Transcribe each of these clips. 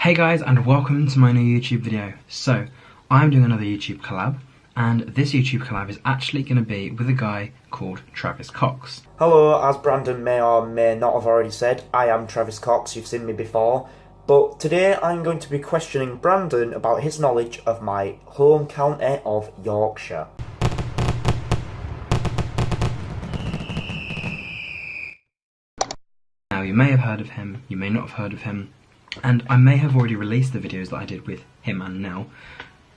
Hey guys, and welcome to my new YouTube video. So, I'm doing another YouTube collab, and this YouTube collab is actually going to be with a guy called Travis Cox. Hello, as Brandon may or may not have already said, I am Travis Cox, you've seen me before, but today I'm going to be questioning Brandon about his knowledge of my home county of Yorkshire. Now, you may have heard of him, you may not have heard of him, and I may have already released the videos that I did with him and Nell,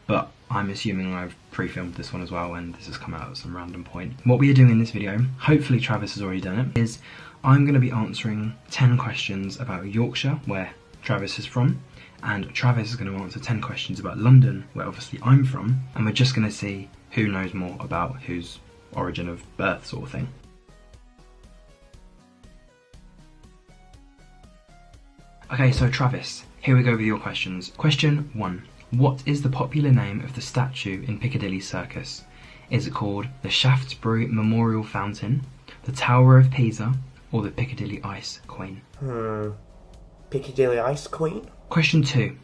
but I'm assuming I've pre-filmed this one as well and this has come out at some random point. What we are doing in this video, hopefully Travis has already done it, is I'm going to be answering 10 questions about Yorkshire, where Travis is from, and Travis is going to answer 10 questions about London, where obviously I'm from, and we're just going to see who knows more about whose origin of birth sort of thing. Okay, so Travis, here we go with your questions. Question 1. What is the popular name of the statue in Piccadilly Circus? Is it called the Shaftesbury Memorial Fountain, the Tower of Pisa, or the Piccadilly Ice Queen? Piccadilly Ice Queen? Question 2.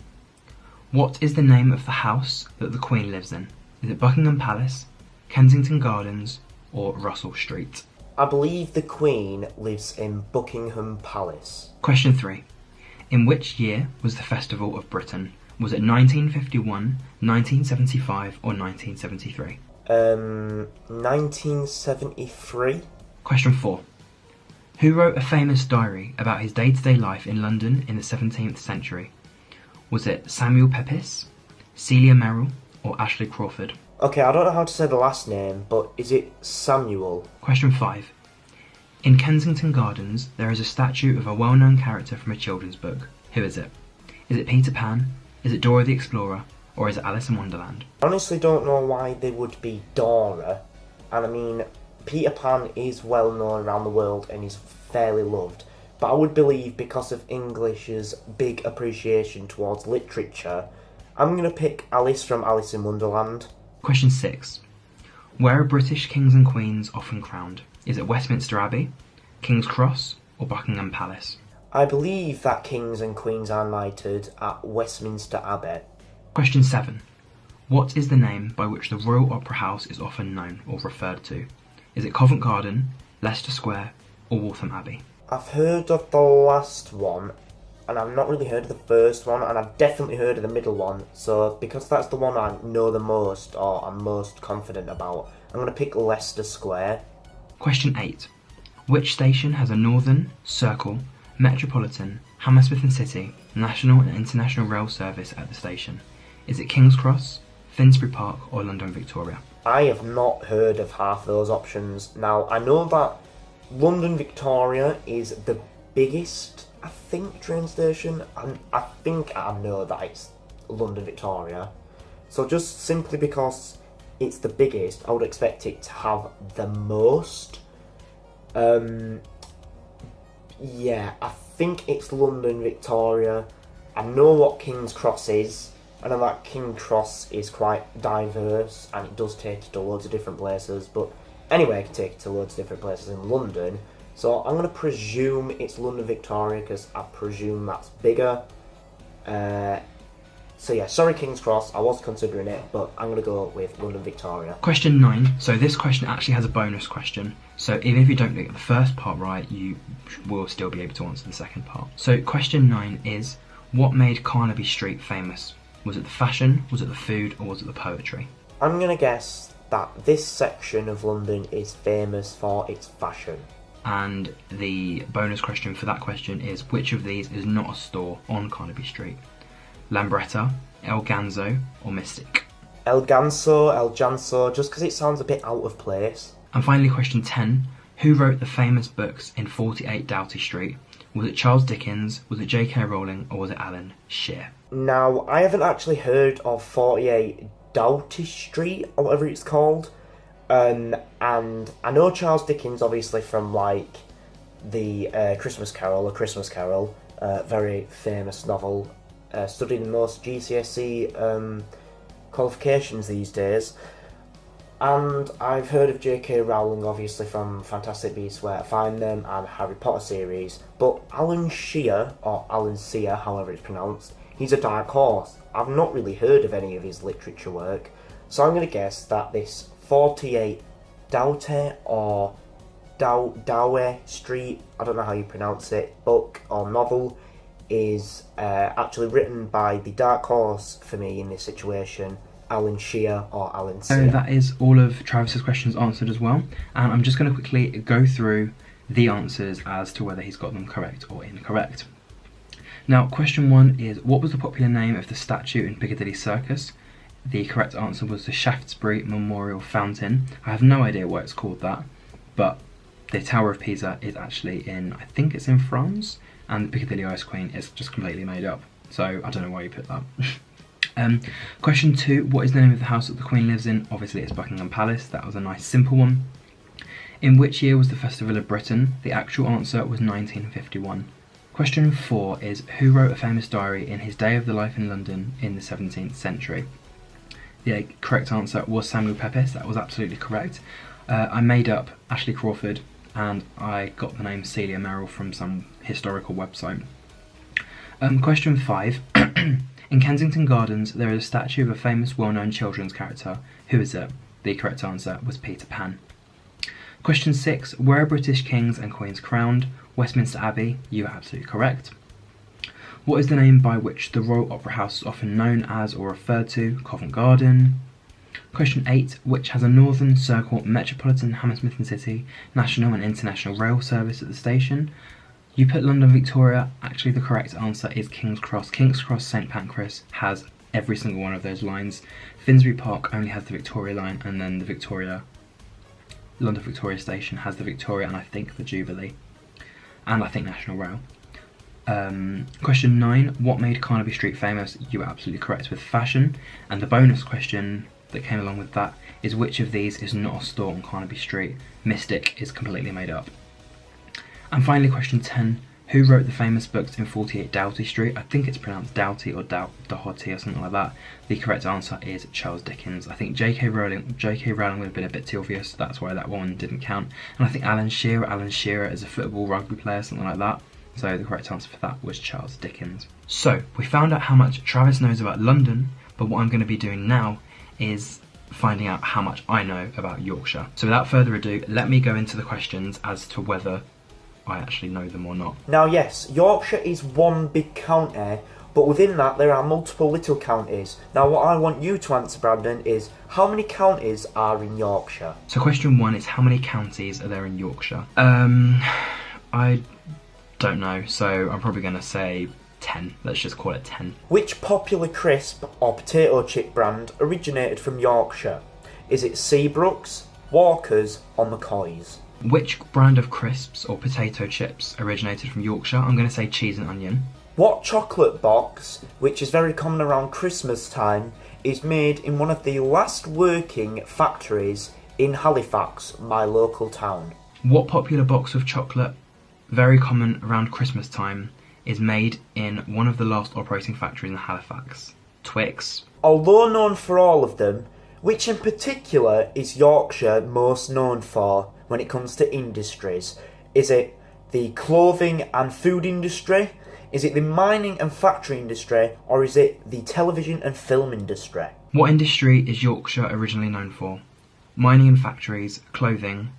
What is the name of the house that the Queen lives in? Is it Buckingham Palace, Kensington Gardens, or Russell Street? I believe the Queen lives in Buckingham Palace. Question 3. In which year was the Festival of Britain? Was it 1951, 1975, or 1973? 1973? Question 4. Who wrote a famous diary about his day-to-day life in London in the 17th century? Was it Samuel Pepys, Celia Merrill, or Ashley Crawford? Okay, I don't know how to say the last name, but is it Samuel? Question 5. In Kensington Gardens, there is a statue of a well-known character from a children's book. Who is it? Is it Peter Pan? Is it Dora the Explorer? Or is it Alice in Wonderland? I honestly don't know why they would be Dora. And I mean, Peter Pan is well known around the world and is fairly loved. But I would believe because of English's big appreciation towards literature, I'm going to pick Alice from Alice in Wonderland. Question 6. Where are British kings and queens often crowned? Is it Westminster Abbey, King's Cross, or Buckingham Palace? I believe that kings and queens are knighted at Westminster Abbey. Question 7. What is the name by which the Royal Opera House is often known or referred to? Is it Covent Garden, Leicester Square, or Waltham Abbey? I've heard of the last one, and I've not really heard of the first one, and I've definitely heard of the middle one, so because that's the one I know the most, or I'm most confident about, I'm going to pick Leicester Square. Question 8. Which station has a Northern, Circle, Metropolitan, Hammersmith and City, National and International Rail service at the station? Is it King's Cross, Finsbury Park, or London Victoria? I have not heard of half those options. Now, I know that London Victoria is the biggest, I think, train station, and I think I know that it's London Victoria. So just simply because it's the biggest, I would expect it to have the most. Yeah, I think it's London Victoria. I know what King's Cross is. I know that King's Cross is quite diverse and it does take you to loads of different places, but anyway, it can take you to loads of different places in London. So I'm going to presume it's London Victoria because I presume that's bigger. So yeah, sorry King's Cross, I was considering it, but I'm going to go with London Victoria. Question 9. So this question actually has a bonus question. So even if you don't get the first part right, you will still be able to answer the second part. So question 9 is, what made Carnaby Street famous? Was it the fashion, was it the food, or was it the poetry? I'm going to guess that this section of London is famous for its fashion. And the bonus question for that question is, which of these is not a store on Carnaby Street? Lambretta, El Ganzo, or Mystic? El Ganso, El Janso, just because it sounds a bit out of place. And finally question 10, who wrote the famous books in 48 Doughty Street? Was it Charles Dickens, was it J.K. Rowling, or was it Alan Shear? Now, I haven't actually heard of 48 Doughty Street, or whatever it's called. And I know Charles Dickens, obviously, from, like, the Christmas Carol, A Christmas Carol, very famous novel, studied in most GCSE qualifications these days. And I've heard of J.K. Rowling, obviously, from Fantastic Beasts, Where to Find Them, and Harry Potter series. But Alan Shear, or Alan Sear, however it's pronounced, he's a dark horse. I've not really heard of any of his literature work, so I'm going to guess that this 48 Doughty or Dowie Street, I don't know how you pronounce it, book or novel is actually written by the dark horse for me in this situation, Alan Shearer or Alan So Sear. that is all of Travis's questions answered as well, and I'm just going to quickly go through the answers as to whether he's got them correct or incorrect. Now, question 1 is, what was the popular name of the statue in Piccadilly Circus? The correct answer was the Shaftesbury Memorial Fountain. I have no idea why it's called that, but the Tower of Pisa is actually in, I think it's in France, and the Piccadilly Ice Queen is just completely made up. So I don't know why you put that. Question 2, what is the name of the house that the Queen lives in? Obviously it's Buckingham Palace, that was a nice simple one. In which year was the Festival of Britain? The actual answer was 1951. Question 4 is, who wrote a famous diary in his day of the life in London in the 17th century? The correct answer was Samuel Pepys, that was absolutely correct. I made up Ashley Crawford and I got the name Celia Merrill from some historical website. Question 5. In Kensington Gardens there is a statue of a famous well-known children's character. Who is it? The correct answer was Peter Pan. Question 6. Where are British kings and queens crowned? Westminster Abbey. You are absolutely correct. What is the name by which the Royal Opera House is often known as or referred to? Covent Garden. Question 8. Which has a Northern Circle Metropolitan Hammersmith and City national and international rail service at the station? You put London Victoria. Actually, the correct answer is King's Cross. King's Cross St Pancras has every single one of those lines. Finsbury Park only has the Victoria line, and then the London Victoria Station has the Victoria and I think the Jubilee, and I think National Rail. Question 9. What made Carnaby Street famous? You were absolutely correct with fashion. And the bonus question that came along with that is, which of these is not a store on Carnaby Street? Mystic is completely made up. And finally, question 10. Who wrote the famous books in 48 Doughty Street? I think it's pronounced Doughty or Doherty or something like that. The correct answer is Charles Dickens. I think J.K. Rowling would have been a bit too obvious, that's why that one didn't count. And I think Alan Shearer is a football rugby player, something like that. So the correct answer for that was Charles Dickens. So we found out how much Travis knows about London, but what I'm going to be doing now is finding out how much I know about Yorkshire. So without further ado, let me go into the questions as to whether I actually know them or not. Now yes, Yorkshire is one big county, but within that there are multiple little counties. Now what I want you to answer, Brandon, is how many counties are in Yorkshire? So question 1 is, how many counties are there in Yorkshire? I don't know, so I'm probably going to say 10. Let's just call it 10. Which popular crisp or potato chip brand originated from Yorkshire? Is it Seabrooks, Walkers or McCoy's? Which brand of crisps or potato chips originated from Yorkshire? I'm going to say cheese and onion. What chocolate box, which is very common around Christmas time, is made in one of the last working factories in Halifax, my local town? What popular box of chocolate, very common around Christmas time, is made in one of the last operating factories in Halifax? Twix. Although known for all of them, which in particular is Yorkshire most known for when it comes to industries? Is it the clothing and food industry? Is it the mining and factory industry? Or is it the television and film industry? What industry is Yorkshire originally known for? Mining and factories, clothing,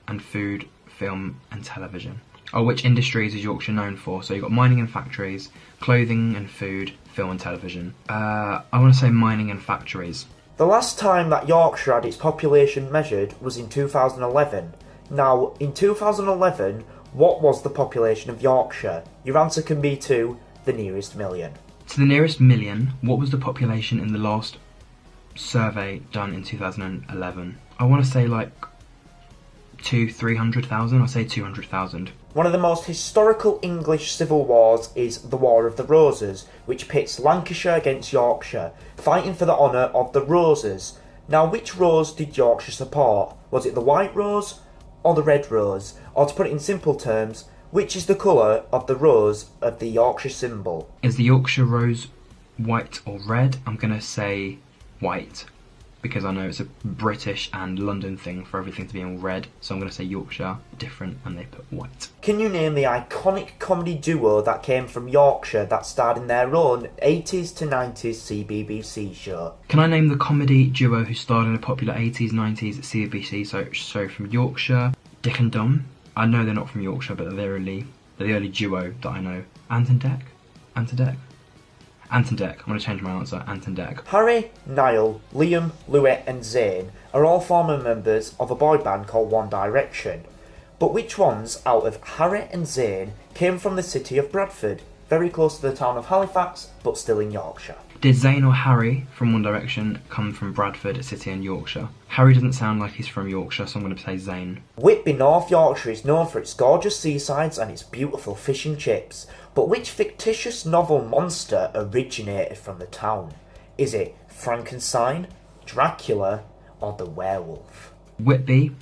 and food, film and television. Or which industries is Yorkshire known for? So you've got mining and factories, clothing and food, film and television. I want to say mining and factories. The last time that Yorkshire had its population measured was in 2011. Now, in 2011, what was the population of Yorkshire? Your answer can be to the nearest million. To the nearest million, what was the population in the last survey done in 2011? I want to say like 300,000. I'll say 200,000. One of the most historical English civil wars is the War of the Roses, which pits Lancashire against Yorkshire, fighting for the honour of the roses. Now, which rose did Yorkshire support? Was it the white rose or the red rose? Or to put it in simple terms, which is the colour of the rose of the Yorkshire symbol? Is the Yorkshire rose white or red? I'm going to say white. because I know it's a British and London thing for everything to be in red, so I'm going to say Yorkshire, different, and they put white. Can you name the iconic comedy duo that came from Yorkshire that starred in their own 80s to 90s CBBC show? Can I name the comedy duo who starred in a popular 80s, 90s CBBC so from Yorkshire? Dick and Dom. I know they're not from Yorkshire, but they're the only duo that I know. Ant and Dec? Ant and Dec? Ant and Dec. I'm going to change my answer. Ant and Dec. Harry, Niall, Liam, Louis and Zayn are all former members of a boy band called One Direction. But which ones out of Harry and Zayn came from the city of Bradford, very close to the town of Halifax, but still in Yorkshire? Did Zayn or Harry from One Direction come from Bradford, a city in Yorkshire? Harry doesn't sound like he's from Yorkshire, so I'm going to say Zayn. Whitby, North Yorkshire is known for its gorgeous seasides and its beautiful fish and chips. But which fictitious novel monster originated from the town? Is it Frankenstein, Dracula, or the werewolf? Whitby,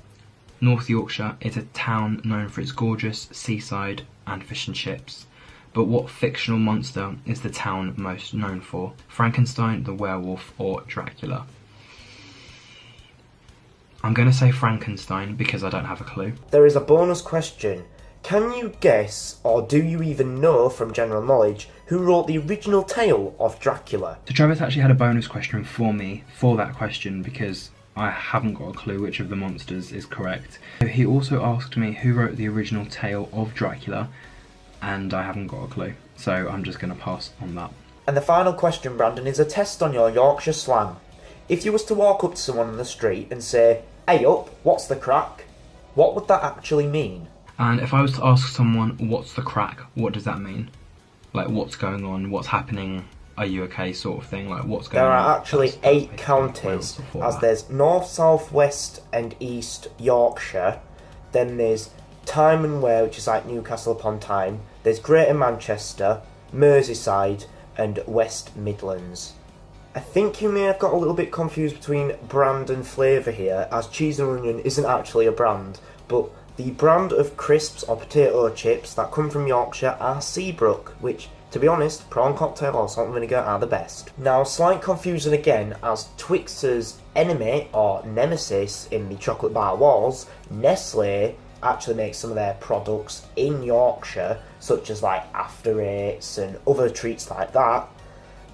North Yorkshire, is a town known for its gorgeous seaside and fish and chips. But what fictional monster is the town most known for? Frankenstein, the werewolf, or Dracula? I'm going to say Frankenstein because I don't have a clue. There is a bonus question. Can you guess, or do you even know from general knowledge, who wrote the original tale of Dracula? So Travis actually had a bonus question for me for that question because I haven't got a clue which of the monsters is correct. He also asked me who wrote the original tale of Dracula, and I haven't got a clue, so I'm just going to pass on that. And the final question, Brandon, is a test on your Yorkshire slang. If you was to walk up to someone on the street and say, "Hey up, what's the crack?" what would that actually mean? And if I was to ask someone, what's the crack, what does that mean? Like, what's going on, what's happening, are you okay, sort of thing, like what's going on? There are actually That's 8 basically counties, before as that. there's North, South, West and East Yorkshire, then there's Tyne and Wear, which is like Newcastle upon Tyne, there's Greater Manchester, Merseyside and West Midlands. I think you may have got a little bit confused between brand and flavour here, as cheese and onion isn't actually a brand, but the brand of crisps or potato chips that come from Yorkshire are Seabrook, which, to be honest, prawn cocktail or salt and vinegar are the best. Now, slight confusion again, as Twix's enemy or nemesis in the chocolate bar wars, Nestle, actually makes some of their products in Yorkshire, such as like After Eights and other treats like that.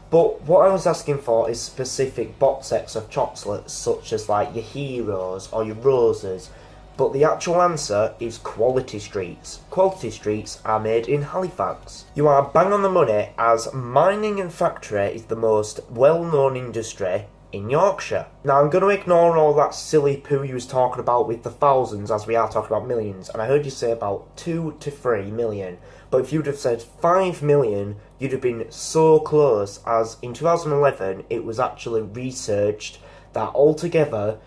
But what I was asking for is specific box sets of chocolates, such as like your Heroes or your Roses. But the actual answer is Quality Streets. Quality Streets are made in Halifax. You are bang on the money, as mining and factory is the most well-known industry in Yorkshire. Now I'm going to ignore all that silly poo you was talking about with the thousands, as we are talking about millions, and I heard you say about 2 to 3 million. But if you'd have said 5 million, you'd have been so close, as in 2011 it was actually researched that altogether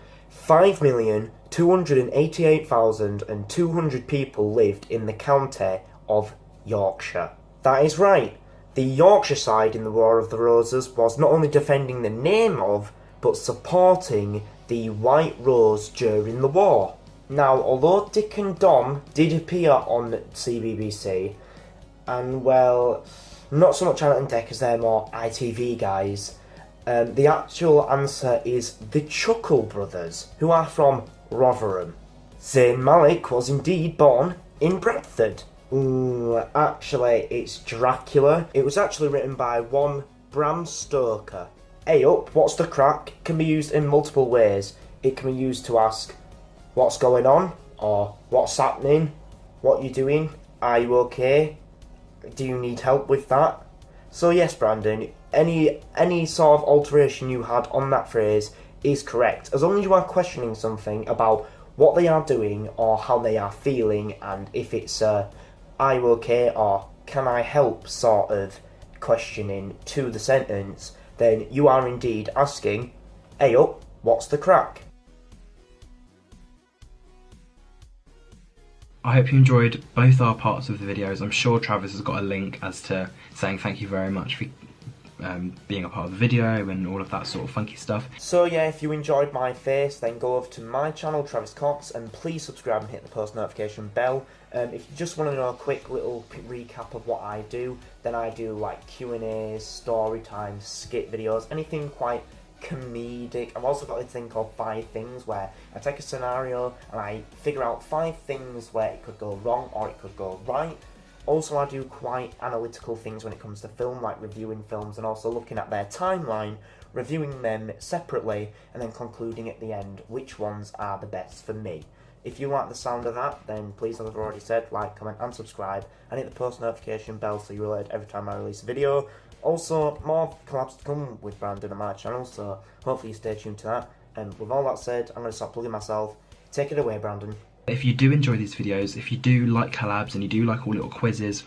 5,288,200 people lived in the county of Yorkshire. That is right. The Yorkshire side in the War of the Roses was not only defending the name of, but supporting the White Rose during the war. Now, although Dick and Dom did appear on CBBC, and well, not so much Ant and Dec as they're more ITV guys, the actual answer is the Chuckle Brothers, who are from Rotherham. Zayn Malik was indeed born in Bradford. Ooh, actually, it's Dracula. It was actually written by one Bram Stoker. Hey up, what's the crack? Can be used in multiple ways. It can be used to ask, what's going on? Or, what's happening? What you doing? Are you okay? Do you need help with that? So yes, Brandon, any sort of alteration you had on that phrase is correct, as long as you are questioning something about what they are doing or how they are feeling, and if it's are you okay or can I help sort of questioning to the sentence, then you are indeed asking, hey up, what's the crack? I hope you enjoyed both our parts of the videos. I'm sure Travis has got a link as to saying thank you very much for being a part of the video and all of that sort of funky stuff. So yeah, if you enjoyed my face, then go over to my channel, Travis Cox, and please subscribe and hit the post notification bell. If you just want to know a quick little recap of what I do, then I do like Q&As, story times, skit videos, anything quite comedic. I've also got this thing called 5 things, where I take a scenario and I figure out 5 things where it could go wrong or it could go right. Also, I do quite analytical things when it comes to film, like reviewing films and also looking at their timeline, reviewing them separately, and then concluding at the end which ones are the best for me. If you like the sound of that, then please, as I've already said, like, comment and subscribe, and hit the post notification bell so you're alerted every time I release a video. Also, more collabs to come with Brandon on my channel, so hopefully you stay tuned to that. And with all that said, I'm going to stop plugging myself. Take it away, Brandon. If you do enjoy these videos, if you do like collabs and you do like all little quizzes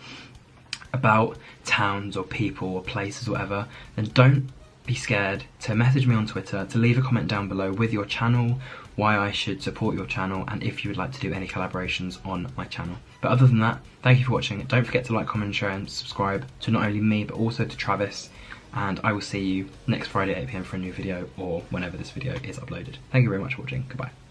about towns or people or places or whatever, then don't be scared to message me on Twitter, to leave a comment down below with your channel, why I should support your channel, and if you would like to do any collaborations on my channel. But other than that, thank you for watching. Don't forget to like, comment, share and subscribe to not only me but also to Travis, and I will see you next Friday at 8 PM for a new video, or whenever this video is uploaded. Thank you very much for watching. Goodbye.